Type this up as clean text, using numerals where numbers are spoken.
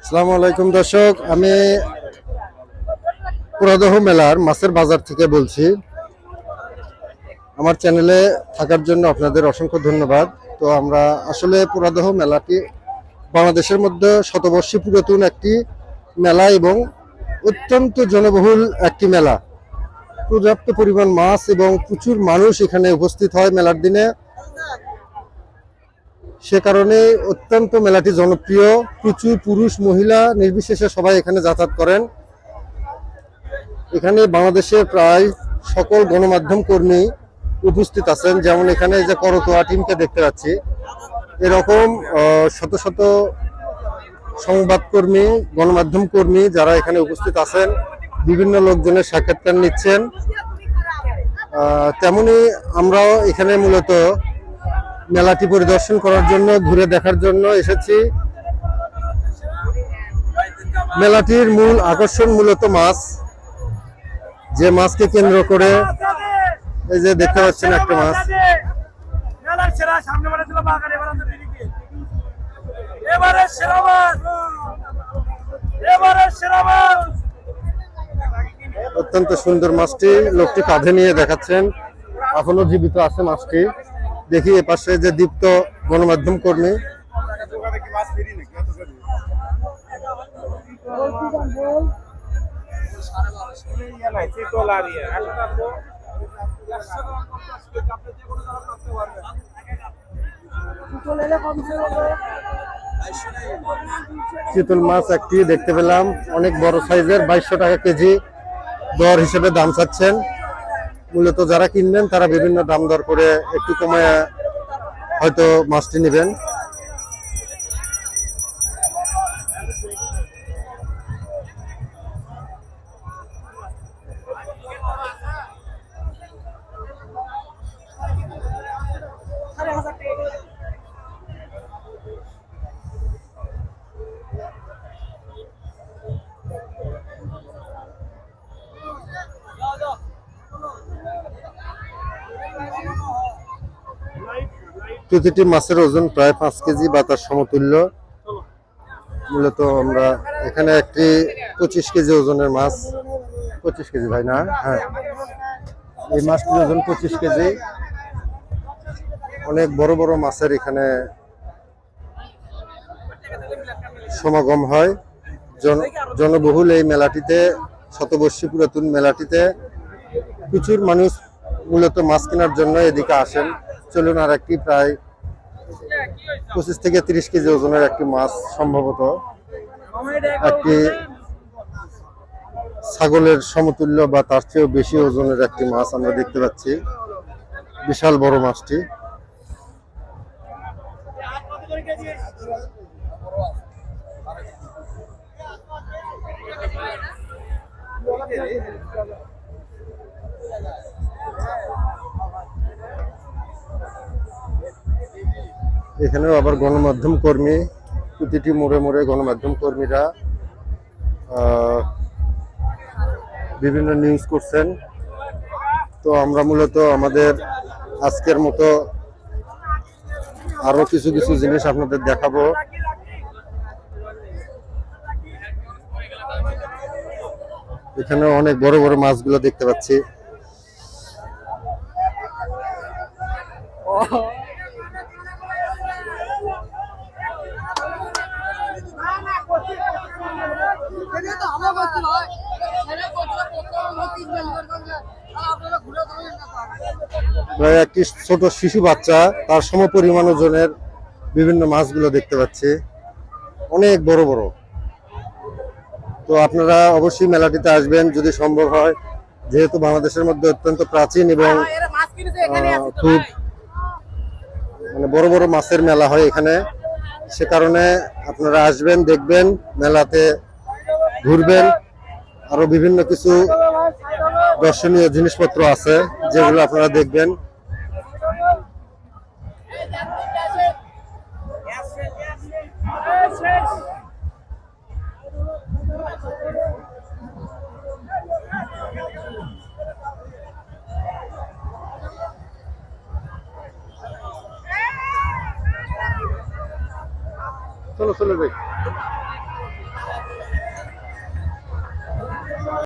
আসসালামু আলাইকুম দর্শক, আমি পুরাদহ মেলার মাছের বাজার থেকে বলছি। আমার চ্যানেলে থাকার জন্য আপনাদের অসংখ্য ধন্যবাদ। তো আমরা আসলে পুরাদহ মেলাটি বাংলাদেশের মধ্যে শতবর্ষী পুরাতন একটি মেলা এবং অত্যন্ত জনবহুল একটি মেলা। পর্যাপ্ত পরিমাণ মাছ এবং প্রচুর মানুষ এখানে উপস্থিত হয় মেলার দিনে। সে কারণে অত্যন্ত মেলাটি জনপ্রিয়। প্রচুর পুরুষ মহিলা নির্বিশেষে সবাই এখানে যাতায়াত করেন। এখানে বাংলাদেশের প্রায় সকল গণমাধ্যম কর্মী উপস্থিত আছেন, যেমন এখানে যে করতোয়া টিমকে দেখতে পাচ্ছি, এরকম শত শত সংবাদকর্মী, গণমাধ্যম কর্মী যারা এখানে উপস্থিত আছেন, বিভিন্ন লোকজনের সাক্ষাৎকার নিচ্ছেন। তেমনি আমরাও এখানে মূলত মেলাটি পরিদর্শন করার জন্য, ঘুরে দেখার জন্য এসেছি। মেলাটির মূল আকর্ষণ মূলত মাছ। যে মাছকে কেন্দ্র করে এই যে দেখতে পাচ্ছেন একটা মাছ, অত্যন্ত সুন্দর মাছটি লোকটি কাঁধে নিয়ে দেখাচ্ছেন। এখনো জীবিত আছে মাছটি। দেখি এপাশে যে দীপ্ত গণমাধ্যম কর্মী, চিতল মাছ একটি দেখতে পেলাম, অনেক বড় সাইজের, 2200 টাকা কেজি দর হিসেবে দাম চাচ্ছেন। মূলত যারা কিনবেন তারা বিভিন্ন দাম দর করে একটু কমে হয়তো মাছটি নেবেন। প্রতিটি মাছের ওজন প্রায় 5 কেজি বা তার সমতুল্য। মূলত আমরা এখানে একটি 25 কেজি ওজনের মাছ, 25 কেজি ভাই না, হ্যাঁ, এই মাছটির ওজন 25 কেজি। অনেক বড় বড় মাছের এখানে সমাগম হয়। জনবহুল এই মেলাটিতে, শতবর্ষী পুরাতন মেলাটিতে প্রচুর মানুষ মূলত মাছ কেনার জন্য এদিকে আসেন। চলুন আর একটি প্রায় 25 থেকে 30 কেজি ওজনের একটি মাছ, সম্ভবত একটি ছাগলের সমতুল্য বা তার চেয়েও বেশি ওজনের একটি মাছ আমরা দেখতে পাচ্ছি। বিশাল বড় মাছটি। এখানেও আবার গণমাধ্যম কর্মী, প্রতিটি মোড়ে মোড়ে গণমাধ্যম কর্মীরা বিভিন্ন নিউজ করছেন। তো আমরা মূলত আমাদের আজকের মতো আরো কিছু কিছু জিনিস আপনাদের দেখাবো। এখানে অনেক বড় বড় মাছগুলো দেখতে পাচ্ছি। প্রায় একটি ছোট শিশু বাচ্চা, তার সমপরিমাণ ওজনের বিভিন্ন মাছগুলো দেখতে পাচ্ছি, অনেক বড় বড়। তো আপনারা অবশ্যই মেলাটিতে আসবেন যদি সম্ভব হয়, যেহেতু বাংলাদেশের মধ্যে অত্যন্ত প্রাচীন এবং খুব বড় বড় মাছের মেলা হয় এখানে। সে কারণে আপনারা আসবেন, দেখবেন, মেলাতে ঘুরবেন। আরো বিভিন্ন কিছু দর্শনীয় জিনিসপত্র আছে যেগুলো আপনারা দেখবেন। চলো চলো ভাই।